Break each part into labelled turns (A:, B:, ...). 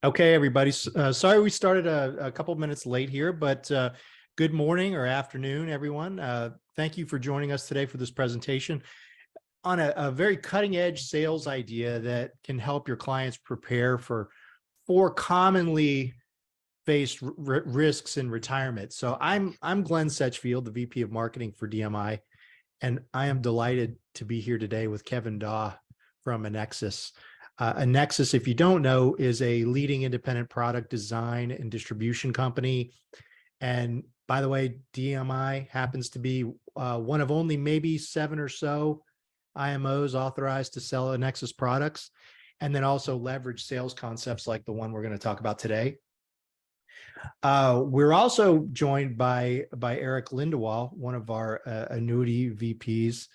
A: Okay, everybody. Sorry we started a couple minutes late here, but good morning or afternoon, everyone. Thank you for joining us today for this presentation on a very cutting edge sales idea that can help your clients prepare for four commonly faced risks in retirement. So I'm Glenn Setchfield, the VP of Marketing for DMI, and I am delighted to be here today with Kevin Daw from Annexus. Annexus, if you don't know, is a leading independent product design and distribution company. And by the way, DMI happens to be one of only maybe 7 or so IMOs authorized to sell Annexus products, and then also leverage sales concepts like the one we're going to talk about today. We're also joined by Eric Lindewall, one of our annuity VPs.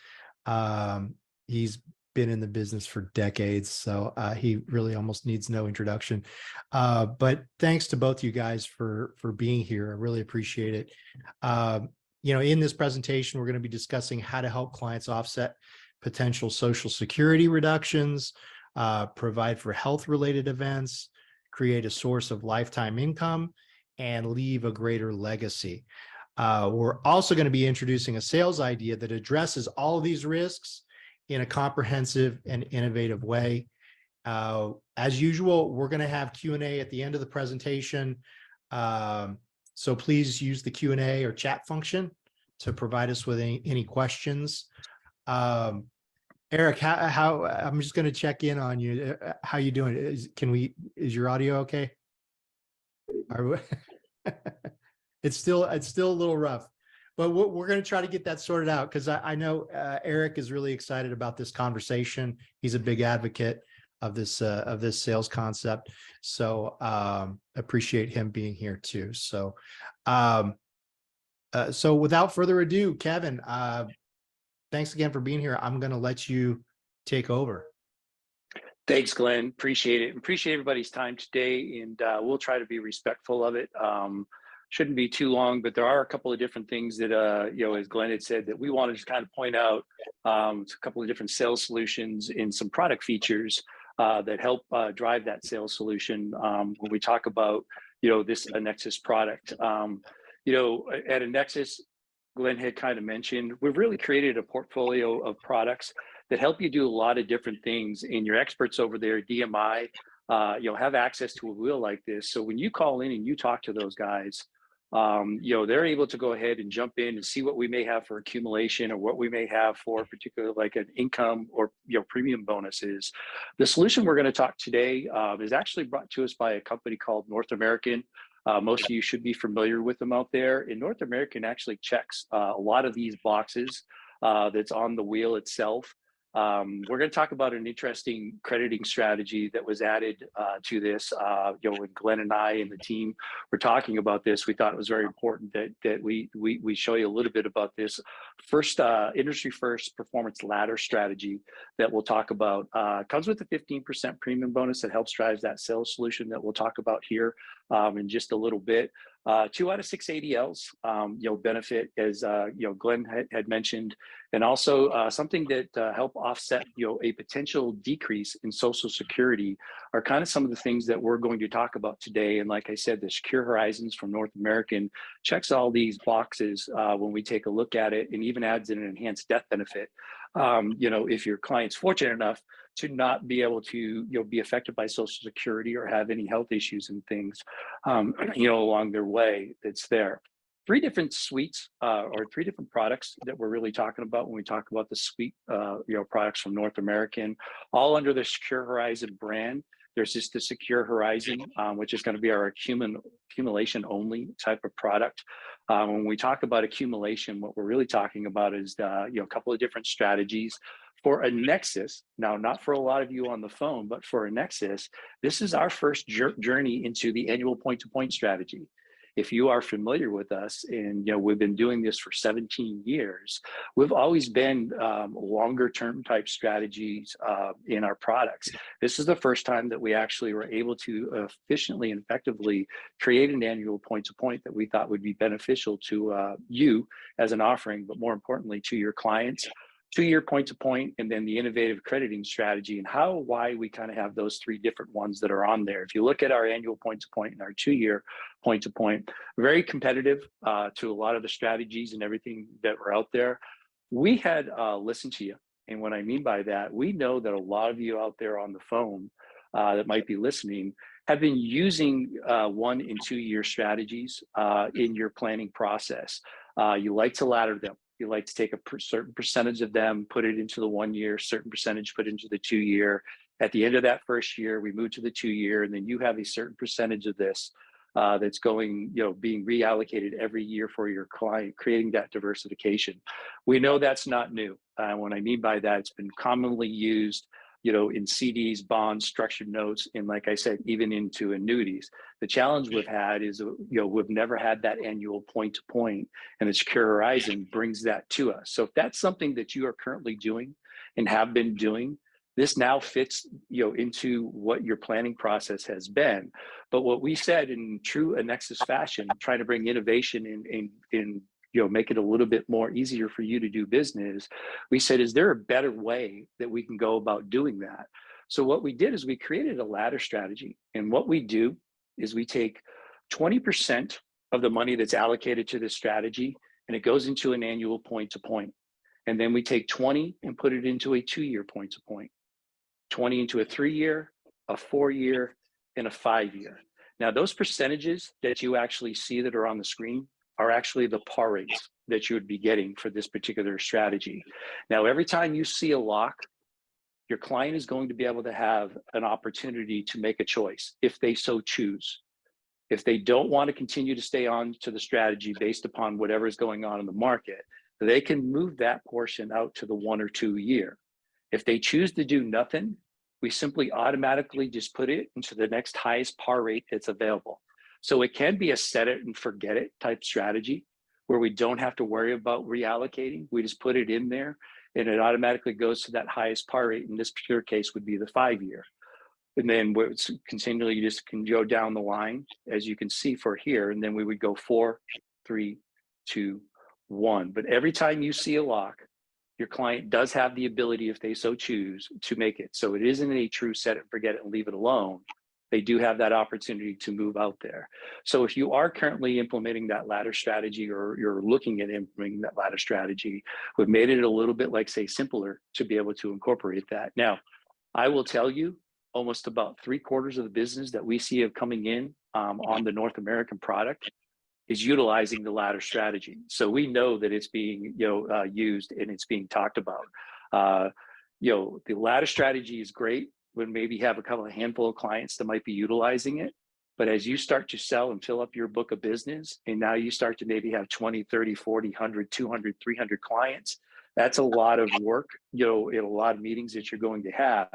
A: He's been in the business for decades, so he really almost needs no introduction. But thanks to both you guys for being here. I really appreciate it. In this presentation, we're going to be discussing how to help clients offset potential Social Security reductions, provide for health-related events, create a source of lifetime income, and leave a greater legacy. We're also going to be introducing a sales idea that addresses all of these risks in a comprehensive and innovative way. As usual, we're going to have Q&A at the end of the presentation. So please use the Q&A or chat function to provide us with any questions. Eric, how I'm just going to check in on you. How you doing? Is your audio okay? It's still a little rough, but we're going to try to get that sorted out, because I know Eric is really excited about this conversation. He's a big advocate of this sales concept, so appreciate him being here too. So so without further ado, Kevin, thanks again for being here. I'm going to let you take over.
B: Thanks, Glenn. Appreciate it. Appreciate everybody's time today, and we'll try to be respectful of it. Shouldn't be too long, but there are a couple of different things that, as Glenn had said, that we want to just kind of point out. A couple of different sales solutions and some product features that help drive that sales solution when we talk about, this Annexus product. At Annexus, Glenn had kind of mentioned, we've really created a portfolio of products that help you do a lot of different things, and your experts over there, DMI, have access to a wheel like this. So when you call in and you talk to those guys, they're able to go ahead and jump in and see what we may have for accumulation, or what we may have for particular, like an income or premium bonuses. The solution we're going to talk today is actually brought to us by a company called North American. Most of you should be familiar with them out there. And North American actually checks a lot of these boxes that's on the wheel itself. We're going to talk about an interesting crediting strategy that was added to this. When Glenn and I and the team were talking about this, we thought it was very important that we show you a little bit about this first industry first performance ladder strategy that we'll talk about. Comes with a 15% premium bonus that helps drive that sales solution that we'll talk about here in just a little bit. 2 out of 6 ADLs, benefit, as Glenn had mentioned, and also something that help offset a potential decrease in Social Security are kind of some of the things that we're going to talk about today. And like I said, the Secure Horizons from North American checks all these boxes when we take a look at it, and even adds in an enhanced death benefit. If your client's fortunate enough to not be able to be affected by Social Security or have any health issues and things along their way, that's there. 3 different suites or 3 different products that we're really talking about when we talk about the suite products from North American, all under the Secure Horizon brand. There's just the Secure Horizon, which is going to be our accumulation only type of product. When we talk about accumulation, what we're really talking about is a couple of different strategies for Annexus. Now, not for a lot of you on the phone, but for Annexus, this is our first journey into the annual point-to-point strategy. If you are familiar with us, and we've been doing this for 17 years, we've always been longer term type strategies in our products. This is the first time that we actually were able to efficiently and effectively create an annual point-to-point that we thought would be beneficial to you as an offering, but more importantly to your clients, 2-year point to point, and then the innovative crediting strategy, and why we kind of have those 3 different ones that are on there. If you look at our annual point to point and our 2-year point to point, very competitive to a lot of the strategies and everything that were out there. We had listened to you. And what I mean by that, we know that a lot of you out there on the phone that might be listening have been using 1 and 2-year strategies in your planning process. You like to ladder them. You like to take a certain percentage of them, put it into the 1 year, certain percentage put into the 2 year. At the end of that first year, we move to the 2 year, and then you have a certain percentage of this that's going, being reallocated every year for your client, creating that diversification. We know that's not new. What I mean by that, it's been commonly used, in CDs, bonds, structured notes, and like I said, even into annuities. The challenge we've had is, we've never had that annual point to point, and the Secure Horizon brings that to us. So if that's something that you are currently doing and have been doing, this now fits, into what your planning process has been. But what we said in true Annexus fashion, trying to bring innovation in make it a little bit more easier for you to do business, we said, is there a better way that we can go about doing that? So what we did is we created a ladder strategy. And what we do is we take 20% of the money that's allocated to this strategy, and it goes into an annual point to point. And then we take 20 and put it into a 2-year point to point, 20 into a 3-year, a 4-year, and a 5-year. Now, those percentages that you actually see that are on the screen are actually the par rates that you would be getting for this particular strategy. Now, every time you see a lock, your client is going to be able to have an opportunity to make a choice if they so choose. If they don't want to continue to stay on to the strategy based upon whatever is going on in the market, they can move that portion out to the 1 or 2 year. If they choose to do nothing, we simply automatically just put it into the next highest par rate that's available. So it can be a set it and forget it type strategy where we don't have to worry about reallocating. We just put it in there and it automatically goes to that highest par rate. In this particular case would be the 5-year. And then it's continually, you just can go down the line as you can see for here. And then we would go 4, 3, 2, 1. But every time you see a lock, your client does have the ability, if they so choose, to make it. So it isn't a true set it and forget it and leave it alone. They do have that opportunity to move out there. So if you are currently implementing that ladder strategy, or you're looking at implementing that ladder strategy, we've made it a little bit, like, say, simpler to be able to incorporate that. Now, I will tell you, almost about 3/4 of the business that we see of coming in on the North American product is utilizing the ladder strategy. So we know that it's being used and it's being talked about. The ladder strategy is great when maybe have a handful of clients that might be utilizing it. But as you start to sell and fill up your book of business, and now you start to maybe have 20, 30, 40, 100, 200, 300 clients, that's a lot of work, in a lot of meetings that you're going to have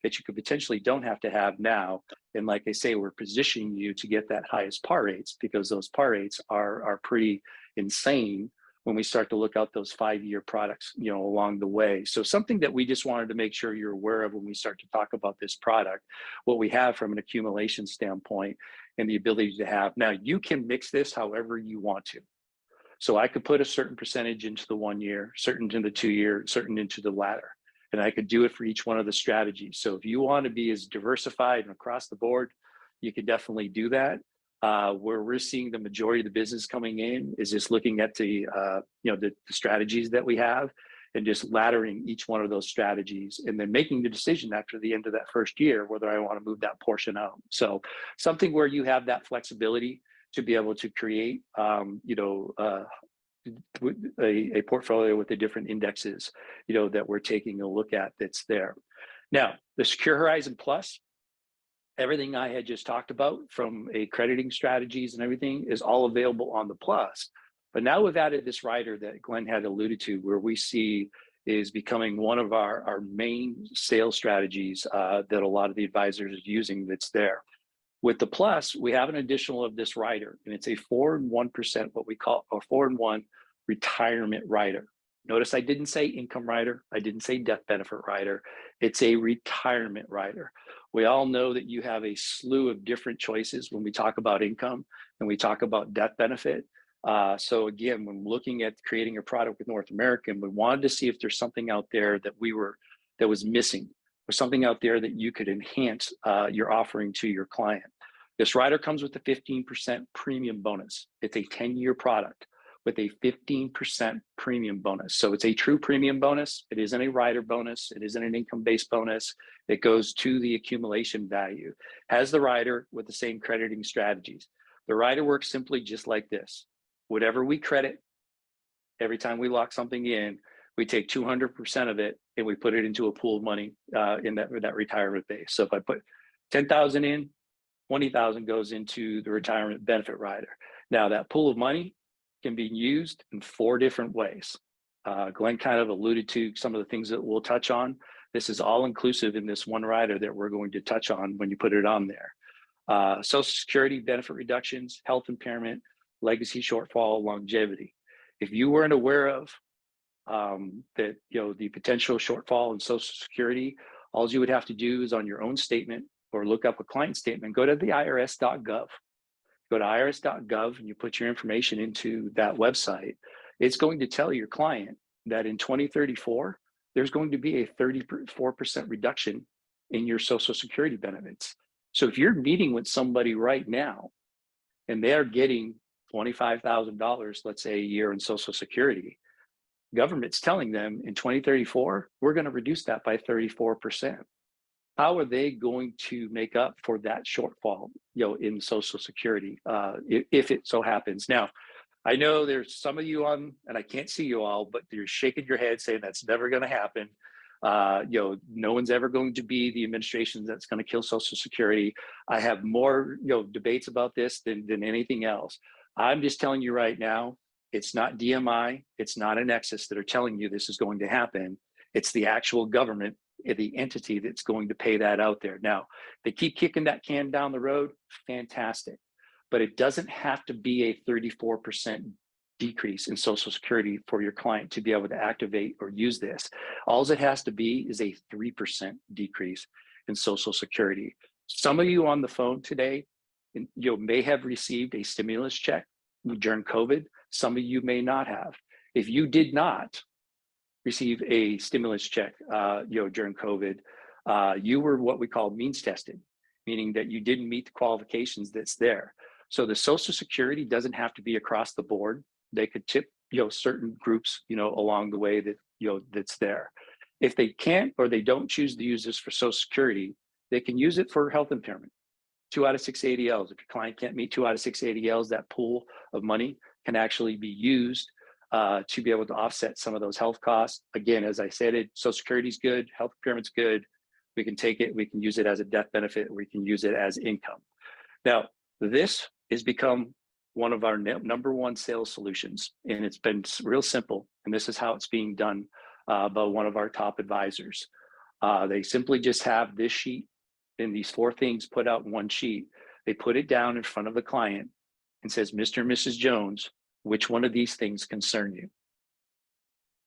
B: that you could potentially don't have to have now. And like I say, we're positioning you to get that highest par rates, because those par rates are pretty insane when we start to look out those 5-year products, along the way. So something that we just wanted to make sure you're aware of when we start to talk about this product, what we have from an accumulation standpoint and the ability to have. Now, you can mix this however you want to. So I could put a certain percentage into the 1 year, certain into the 2 year, certain into the ladder, and I could do it for each one of the strategies. So if you want to be as diversified and across the board, you could definitely do that. Where we're seeing the majority of the business coming in is just looking at the strategies that we have and just laddering each one of those strategies, and then making the decision after the end of that first year whether I want to move that portion out. So something where you have that flexibility to be able to create a portfolio with the different indexes that we're taking a look at that's there. Now, the Secure Horizon Plus, everything I had just talked about from a crediting strategies and everything is all available on the Plus. But now we've added this rider that Glenn had alluded to, where we see is becoming one of our main sales strategies that a lot of the advisors are using that's there. With the Plus, we have an additional of this rider, and it's a 4 and 1%, what we call a 4 and 1 retirement rider. Notice I didn't say income rider. I didn't say death benefit rider. It's a retirement rider. We all know that you have a slew of different choices when we talk about income and we talk about death benefit. So again, when looking at creating a product with North American, we wanted to see if there's something out there that was missing, or something out there that you could enhance your offering to your client. This rider comes with a 15% premium bonus. It's a 10-year product with a 15% premium bonus. So it's a true premium bonus. It isn't a rider bonus. It isn't an income-based bonus. It goes to the accumulation value. Has the rider with the same crediting strategies. The rider works simply just like this. Whatever we credit, every time we lock something in, we take 200% of it and we put it into a pool of money in that retirement base. So if I put 10,000 in, 20,000 goes into the retirement benefit rider. Now that pool of money can be used in 4 different ways. Glenn kind of alluded to some of the things that we'll touch on. This is all inclusive in this one rider that we're going to touch on when you put it on there. Social Security benefit reductions, health impairment, legacy shortfall, longevity. If you weren't aware of that, the potential shortfall in Social Security, all you would have to do is on your own statement or look up a client statement, go to the irs.gov. Go to irs.gov and you put your information into that website. It's going to tell your client that in 2034, there's going to be a 34% reduction in your Social Security benefits. So if you're meeting with somebody right now and they're getting $25,000, let's say a year in Social Security, government's telling them in 2034, we're going to reduce that by 34%. How are they going to make up for that shortfall, in Social Security, if it so happens? Now, I know there's some of you on, and I can't see you all, but you're shaking your head saying that's never going to happen. No one's ever going to be the administration that's going to kill Social Security. I have more, debates about this than anything else. I'm just telling you right now, it's not DMI, it's not Annexus that are telling you this is going to happen. It's the actual government, the entity that's going to pay that out there. Now, they keep kicking that can down the road, fantastic. But it doesn't have to be a 34% decrease in Social Security for your client to be able to activate or use this. All it has to be is a 3% decrease in Social Security. Some of you on the phone today, may have received a stimulus check during COVID. Some of you may not have. If you did not receive a stimulus check, during COVID, you were what we call means tested, meaning that you didn't meet the qualifications that's there. So the Social Security doesn't have to be across the board. They could tip, certain groups, along the way that, that's there. If they can't or they don't choose to use this for Social Security, they can use it for health impairment. 2 out of 6 ADLs. If your client can't meet 2 out of 6 ADLs, that pool of money can actually be used to be able to offset some of those health costs. Again, as I said, Social Security is good, health impairment's good. We can take it, we can use it as a death benefit, we can use it as income. Now, this has become one of our #1 sales solutions, and it's been real simple. And this is how it's being done by one of our top advisors. They simply just have this sheet and these 4 things put out in one sheet. They put it down in front of the client and says, Mr. and Mrs. Jones, which one of these things concern you?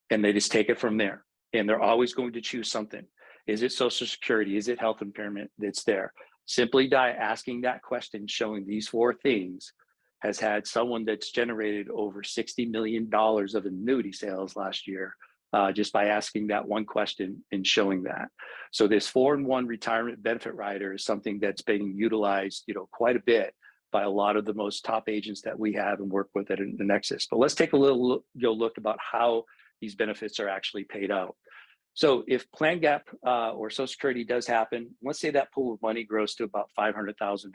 B: And they just take it from there. And they're always going to choose something. Is it Social Security? Is it health impairment that's there? Simply asking that question, showing these 4 things, has had someone that's generated over $60 million of annuity sales last year, just by asking that one question and showing that. So this 4-in-1 retirement benefit rider is something that's being utilized, quite a bit by a lot of the most top agents that we have and work with at Annexus. But let's take a little look about how these benefits are actually paid out. So if PlanGap or Social Security does happen, let's say that pool of money grows to about $500,000.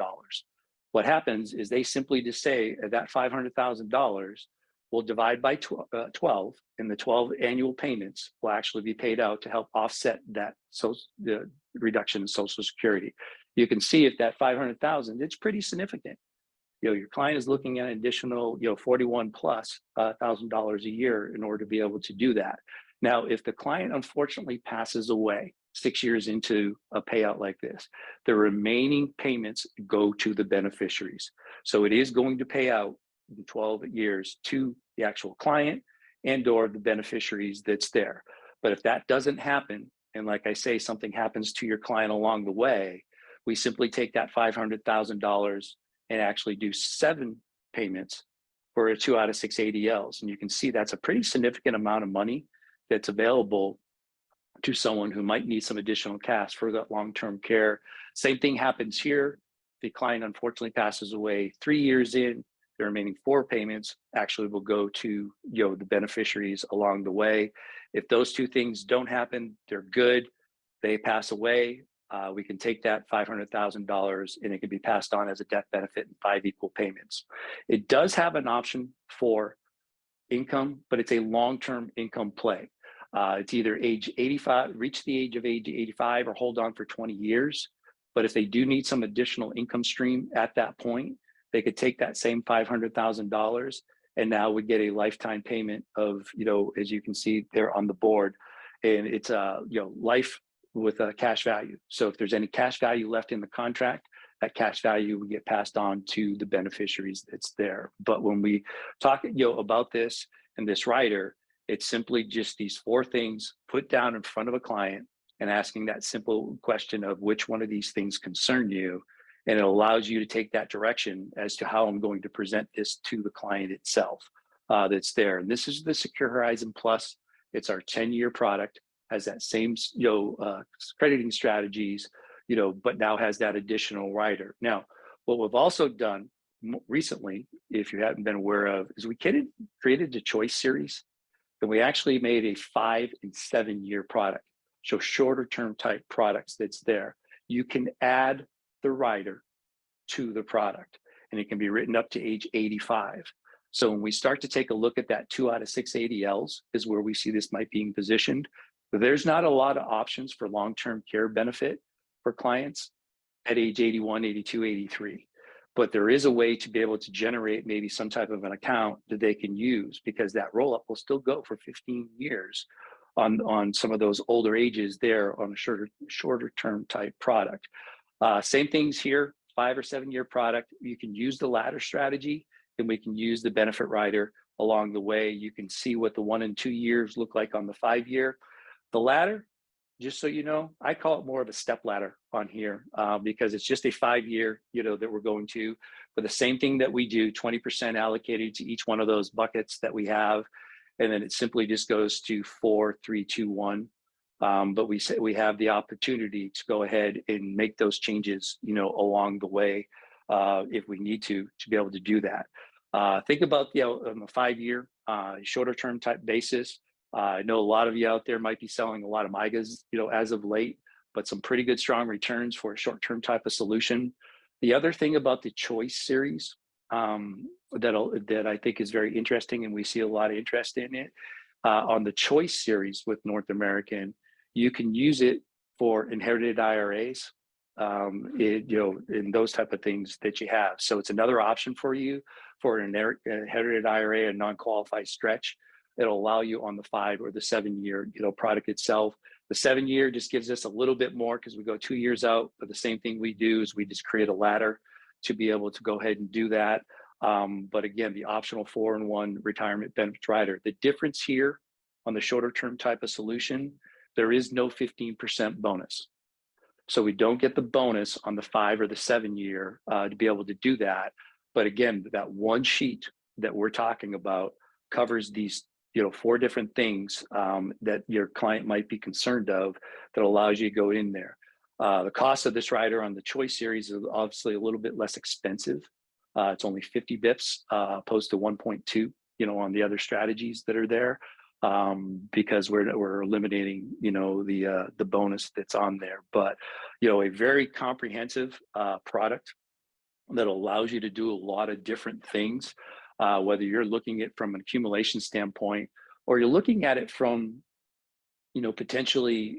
B: What happens is they simply just say that $500,000 will divide by 12, and the 12 annual payments will actually be paid out to help offset that the reduction in Social Security. You can see if that 500,000, it's pretty significant. Your client is looking at an additional, $41,000+ a year in order to be able to do that. Now, if the client unfortunately passes away 6 years into a payout like this, the remaining payments go to the beneficiaries. So it is going to pay out in 12 years to the actual client and or the beneficiaries that's there. But if that doesn't happen, and like I say, something happens to your client along the way, we simply take that $500,000 and actually do 7 payments for a 2 out of 6 ADLs. And you can see that's a pretty significant amount of money that's available to someone who might need some additional cash for that long-term care. Same thing happens here. The client unfortunately passes away 3 years in, the remaining 4 payments actually will go to the beneficiaries along the way. If those 2 things don't happen, they're good. They pass away. We can take that $500,000 and it can be passed on as a death benefit in 5 equal payments. It does have an option for income, but it's a long-term income play. It's either age 85, reach the age of 85 or hold on for 20 years. But if they do need some additional income stream at that point, they could take that same $500,000 and now would get a lifetime payment of, as you can see there on the board. And it's life with a cash value. So if there's any cash value left in the contract, that cash value would get passed on to the beneficiaries that's there. But when we talk about this and this rider, it's simply just these 4 things put down in front of a client and asking that simple question of which one of these things concern you. And it allows you to take that direction as to how I'm going to present this to the client itself that's there. And this is the Secure Horizon Plus. It's our 10-year product, has that same crediting strategies, but now has that additional rider. Now, what we've also done recently, if you haven't been aware of, is we created the Choice series. And we actually made a 5 and 7 year product, so shorter term type products that's there. You can add the rider to the product and it can be written up to age 85. So when we start to take a look at that 2 out of 6 ADLs is where we see this might being positioned. There's not a lot of options for long-term care benefit for clients at age 81, 82, 83. But there is a way to be able to generate maybe some type of an account that they can use, because that roll-up will still go for 15 years on some of those older ages there on a shorter term type product. Same things here, 5 or 7 year product. You can use the ladder strategy and we can use the benefit rider along the way. You can see what the 1 and 2 years look like on the 5 year. The ladder, just so you know, I call it more of a step ladder on here because it's just a 5 year, that we're going to, but the same thing that we do, 20% allocated to each one of those buckets that we have. And then it simply just goes to 4, 3, 2, 1. But we have the opportunity to go ahead and make those changes, along the way if we need to be able to do that. Think about, on the 5 year, shorter term type basis. I know a lot of you out there might be selling a lot of MIGAs, as of late, but some pretty good strong returns for a short-term type of solution. The other thing about the Choice series that I think is very interesting, and we see a lot of interest in it, on the Choice series with North American, you can use it for inherited IRAs, in those type of things that you have. So it's another option for you for an inherited IRA, a non-qualified stretch. It'll allow you on the 5 or the 7 year, product itself. The 7 year just gives us a little bit more because we go 2 years out, but the same thing we do is we just create a ladder to be able to go ahead and do that. But again, the optional 4 and 1 retirement benefit rider. The difference here on the shorter term type of solution, there is no 15% bonus. So we don't get the bonus on the 5 or the 7 year to be able to do that. But again, that one sheet that we're talking about covers these 4 different things that your client might be concerned of that allows you to go in there. The cost of this rider on the Choice series is obviously a little bit less expensive. It's only 50 bips opposed to 1.2, on the other strategies that are there because we're eliminating, the bonus that's on there. But, a very comprehensive product that allows you to do a lot of different things. Whether you're looking at it from an accumulation standpoint, or you're looking at it from, potentially,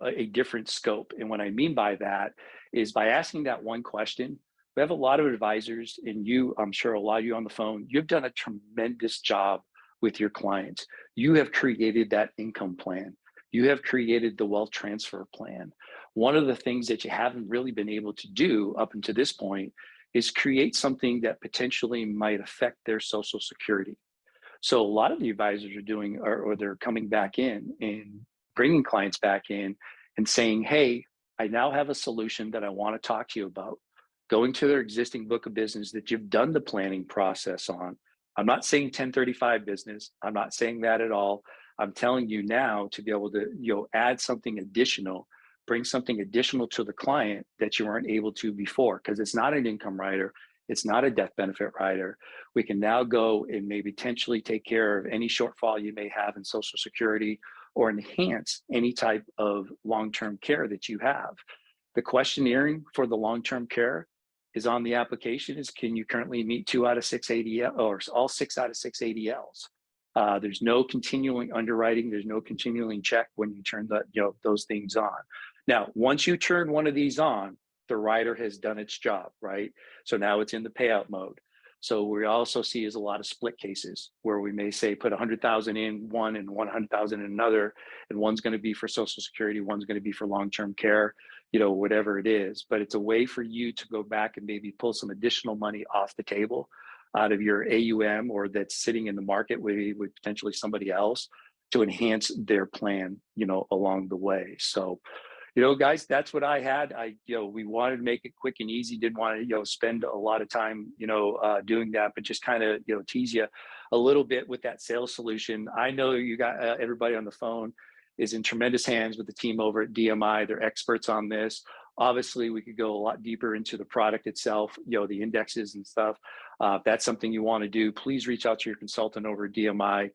B: a different scope. And what I mean by that is by asking that one question. We have a lot of advisors, and I'm sure a lot of you on the phone, you've done a tremendous job with your clients. You have created that income plan. You have created the wealth transfer plan. One of the things that you haven't really been able to do up until this point is create something that potentially might affect their Social Security. So a lot of the advisors are doing, or they're coming back in and bringing clients back in and saying, hey, I now have a solution that I want to talk to you about. Going to their existing book of business that you've done the planning process on. I'm not saying 1035 business. I'm not saying that at all. I'm telling you now to be able to, add something additional, bring something additional to the client that you weren't able to before, because it's not an income rider. It's not a death benefit rider. We can now go and maybe potentially take care of any shortfall you may have in Social Security or enhance any type of long-term care that you have. The questionnaire for the long-term care is on the application is, can you currently meet 2 out of 6 ADL or all 6 out of 6 ADLs? There's no continuing underwriting. There's no continuing check when you turn those things on. Now, once you turn one of these on, the rider has done its job, right? So now it's in the payout mode. So we also see is a lot of split cases where we may say put 100,000 in one and 100,000 in another, and one's going to be for Social Security, one's going to be for long-term care, whatever it is. But it's a way for you to go back and maybe pull some additional money off the table out of your AUM or that's sitting in the market with potentially somebody else to enhance their plan, along the way. So, guys, that's what I had. We wanted to make it quick and easy. Didn't want to, spend a lot of time, doing that, but just kind of, tease you a little bit with that sales solution. I know you got everybody on the phone is in tremendous hands with the team over at DMI. They're experts on this. Obviously, we could go a lot deeper into the product itself, the indexes and stuff. If that's something you want to do, please reach out to your consultant over at DMI.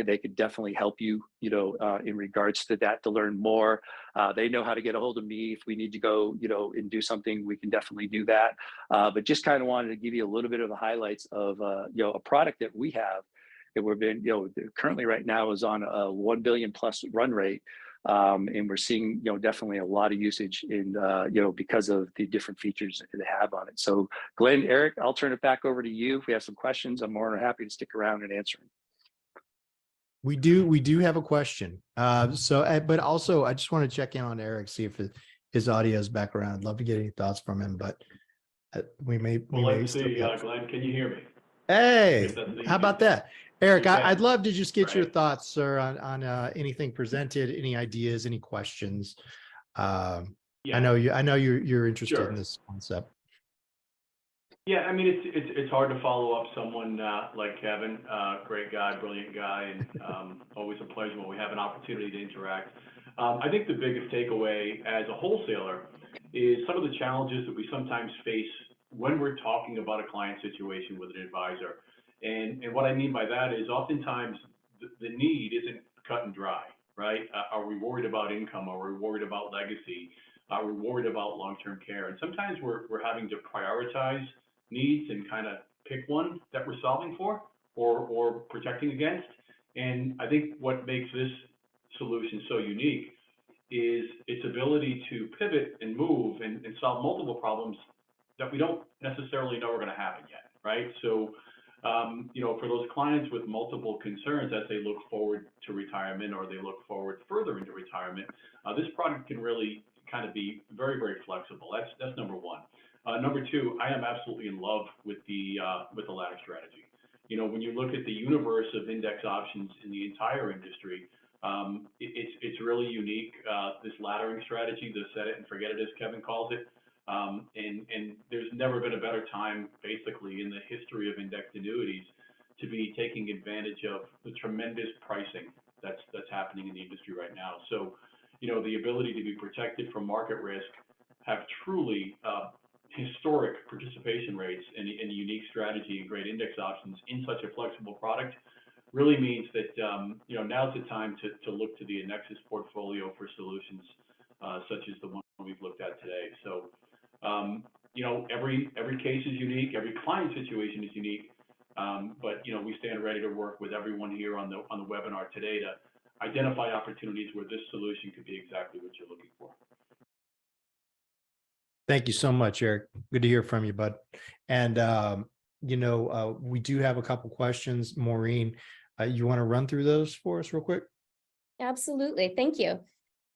B: They could definitely help you, in regards to that to learn more. They know how to get a hold of me. If we need to go, and do something, we can definitely do that. But just kind of wanted to give you a little bit of the highlights of, a product that we have. And we've been, currently right now is on a 1 billion plus run rate. And we're seeing, definitely a lot of usage in, because of the different features that they have on it. So Glenn, Eric, I'll turn it back over to you. If we have some questions, I'm more than happy to stick around and answer them.
A: We do have a question. But also I just want to check in on Eric, see if his audio is back around. I'd love to get any thoughts from him, but
C: Let's see, Glenn, can you hear me?
A: Hey, how about that? Eric, I'd love to just get your thoughts, sir, on anything presented, any ideas, any questions. I know you're interested in this concept.
C: Yeah, I mean, it's hard to follow up someone like Kevin, great guy, brilliant guy, and always a pleasure when we have an opportunity to interact. I think the biggest takeaway as a wholesaler is some of the challenges that we sometimes face when we're talking about a client situation with an advisor. And what I mean by that is oftentimes the need isn't cut and dry, right? Are we worried about income? Are we worried about legacy? Are we worried about long-term care? And sometimes we're having to prioritize needs and kind of pick one that we're solving for or protecting against. And I think what makes this solution so unique is its ability to pivot and move and solve multiple problems that we don't necessarily know are going to happen yet, right? So, for those clients with multiple concerns as they look forward to retirement or they look forward further into retirement, this product can really kind of be very, very flexible. That's number one. Number two, I am absolutely in love with the ladder strategy. When you look at the universe of index options in the entire industry, it's really unique. This laddering strategy, the set it and forget it, as Kevin calls it. And there's never been a better time, basically, in the history of indexed annuities to be taking advantage of the tremendous pricing that's happening in the industry right now. So, the ability to be protected from market risk, have truly historic participation rates in a unique strategy and great index options in such a flexible product really means that, now's the time to look to the Annexus portfolio for solutions such as the one we've looked at today. So, every case is unique, every client situation is unique, but we stand ready to work with everyone here on the webinar today to identify opportunities where this solution could be exactly what you're looking for.
A: Thank you so much, Eric. Good to hear from you, bud. And we do have a couple questions. Maureen, you want to run through those for us real quick?
D: Absolutely. Thank you.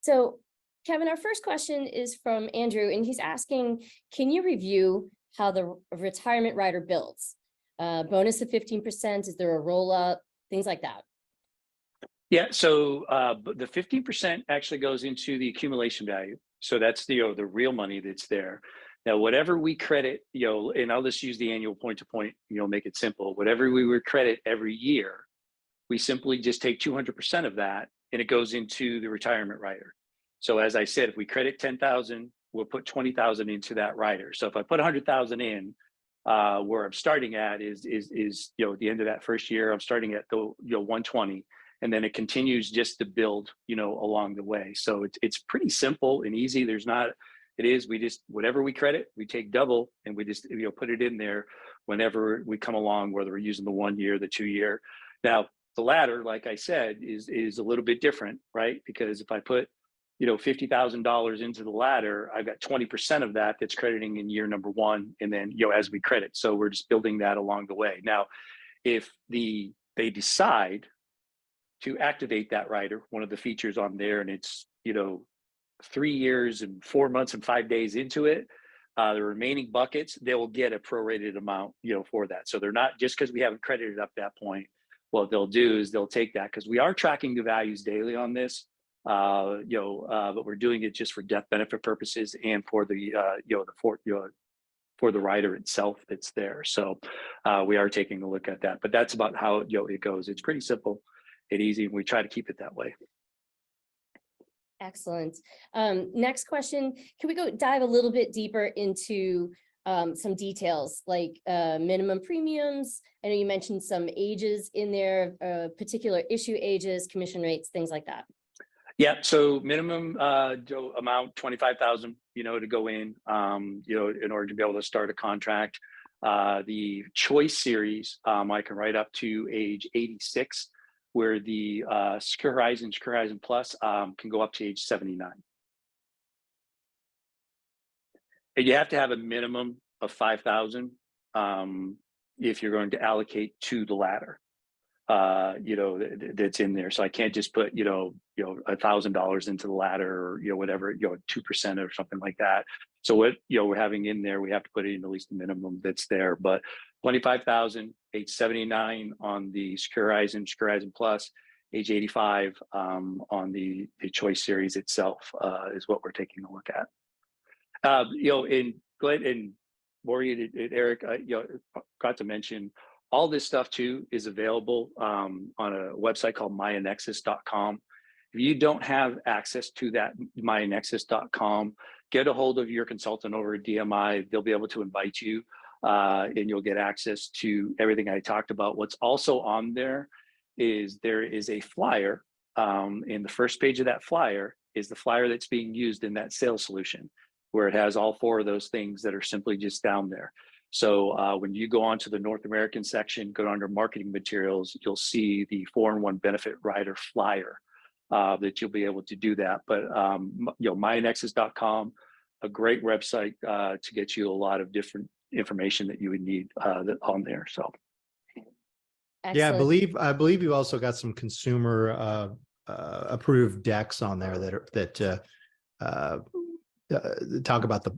D: So, Kevin, our first question is from Andrew, and he's asking, can you review how the retirement rider builds? Bonus of 15%, is there a roll-up, things like that?
B: Yeah, so the 15% actually goes into the accumulation value. So that's the real money that's there. Now, whatever we credit, and I'll just use the annual point to point, make it simple. Whatever we would credit every year, we simply just take 200% of that and it goes into the retirement rider. So as I said, if we credit 10,000, we'll put 20,000 into that rider. So if I put 100,000 in, where I'm starting at is at the end of that first year, I'm starting at the 120, and then it continues just to build along the way. So it's pretty simple and easy. We just, whatever we credit, we take double and we just put it in there whenever we come along, whether we're using the 1 year, the 2 year. Now the ladder, like I said, is a little bit different, right? Because if I put $50,000 into the ladder, I've got 20% of that that's crediting in year number 1, and then as we credit. So we're just building that along the way. Now, if they decide to activate that rider, one of the features on there, and it's 3 years and 4 months and 5 days into it, the remaining buckets, they will get a prorated amount for that. So they're not, just because we haven't credited up that point, what they'll do is they'll take that, because we are tracking the values daily on this, but we're doing it just for death benefit purposes and for the for the rider itself that's there. So we are taking a look at that, but that's about how it goes. It's pretty simple and easy, and we try to keep it that way.
D: Excellent. Next question, can we go dive a little bit deeper into some details like minimum premiums? I know you mentioned some ages in there, particular issue ages, commission rates, things like that.
B: Yeah, so minimum amount 25,000, to go in, in order to be able to start a contract. The choice series, I can write up to age 86, where the Secure Horizon Plus can go up to age 79. And you have to have a minimum of 5,000 if you're going to allocate to the ladder. That's in there. So I can't just put $1,000 into the ladder, or whatever, 2% or something like that. So what we're having in there, we have to put in at least the minimum that's there. But 25,000, age 79 on the Secure Horizon Plus, age 85 on the choice series itself is what we're taking a look at. And Glenn and Maureen and Eric, got to mention, all this stuff too is available on a website called myannexus.com. If you don't have access to that myannexus.com, get a hold of your consultant over at DMI. They'll be able to invite you, and you'll get access to everything I talked about. What's also on there is a flyer. In the first page of that flyer is the flyer that's being used in that sales solution, where it has all 4 of those things that are simply just down there. So when you go onto the North American section, go under marketing materials, you'll see the 4-in-1 benefit rider flyer that you'll be able to do that. But myannexus.com, a great website to get you a lot of different information that you would need on there. So.
D: Excellent.
A: Yeah, I believe you also got some consumer approved decks on there that talk about the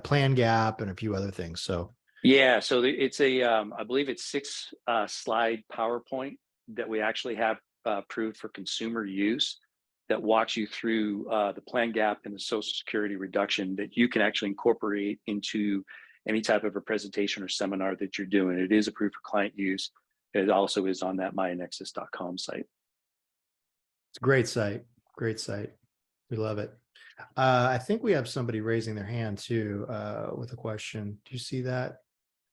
A: PlanGap and a few other things. So.
B: Yeah, so it's I believe it's 6 slide PowerPoint that we actually have approved for consumer use, that walks you through the PlanGap and the Social Security reduction that you can actually incorporate into any type of a presentation or seminar that you're doing. It is approved for client use. It also is on that myannexus.com site.
A: It's a great site. Great site. We love it. I think we have somebody raising their hand too with a question. Do you see that,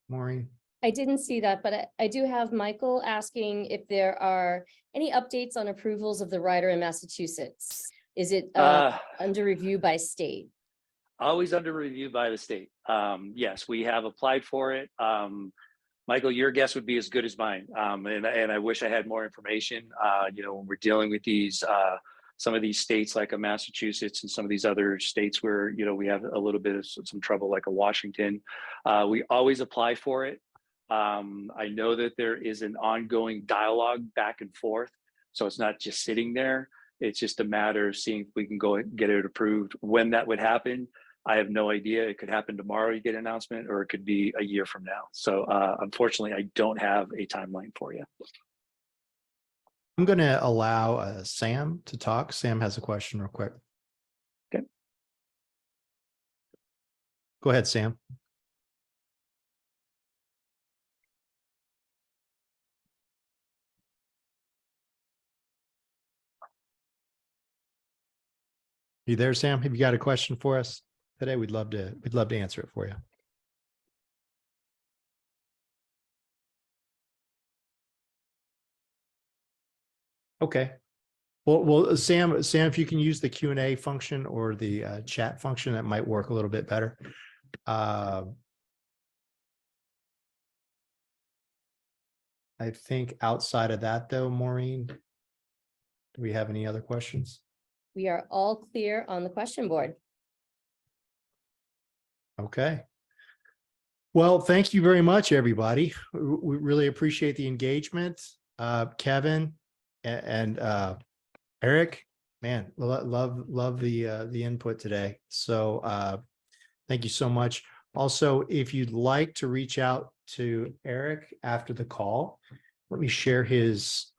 A: Maureen?
D: I didn't see that, but I do have Michael asking if there are any updates on approvals of the rider in Massachusetts. Is it under review by state?
B: Always under review by the state. Yes, we have applied for it. Michael, your guess would be as good as mine. And I wish I had more information. When we're dealing with these, some of these states like a Massachusetts and some of these other states where, we have a little bit of some trouble, like a Washington, we always apply for it. I know that there is an ongoing dialogue back and forth. So it's not just sitting there. It's just a matter of seeing if we can go and get it approved. When that would happen, I have no idea. It could happen tomorrow, you get an announcement, or it could be a year from now. So unfortunately, I don't have a timeline for you.
A: I'm going to allow Sam to talk. Sam has a question real quick.
B: Okay.
A: Go ahead, Sam. You there, Sam? Have you got a question for us today? We'd love to answer it for you. Okay. Well, Sam, if you can use the Q&A function or the chat function, that might work a little bit better. I think outside of that, though, Maureen, do we have any other questions?
D: We are all clear on the question board.
A: Okay. Well, thank you very much, everybody. We really appreciate the engagement. Kevin and Eric, man, love the input today. So thank you so much. Also, if you'd like to reach out to Eric after the call, let me share his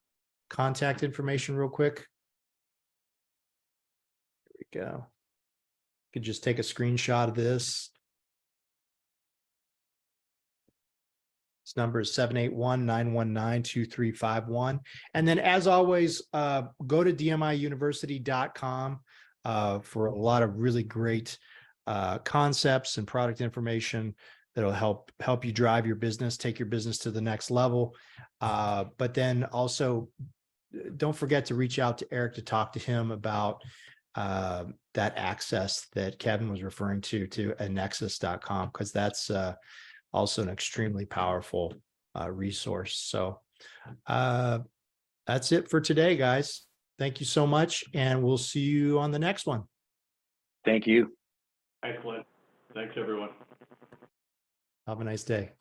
A: contact information real quick. There we go. You could just take a screenshot of this. His number is 781-919-2351. And then as always, go to dmiuniversity.com for a lot of really great concepts and product information that'll help you drive your business, take your business to the next level. But then also don't forget to reach out to Eric to talk to him about that access that Kevin was referring to annexus.com, because that's also an extremely powerful resource. So that's it for today, guys. Thank you so much, and we'll see you on the next one.
B: Thank you.
C: Excellent. Thanks, everyone.
A: Have a nice day.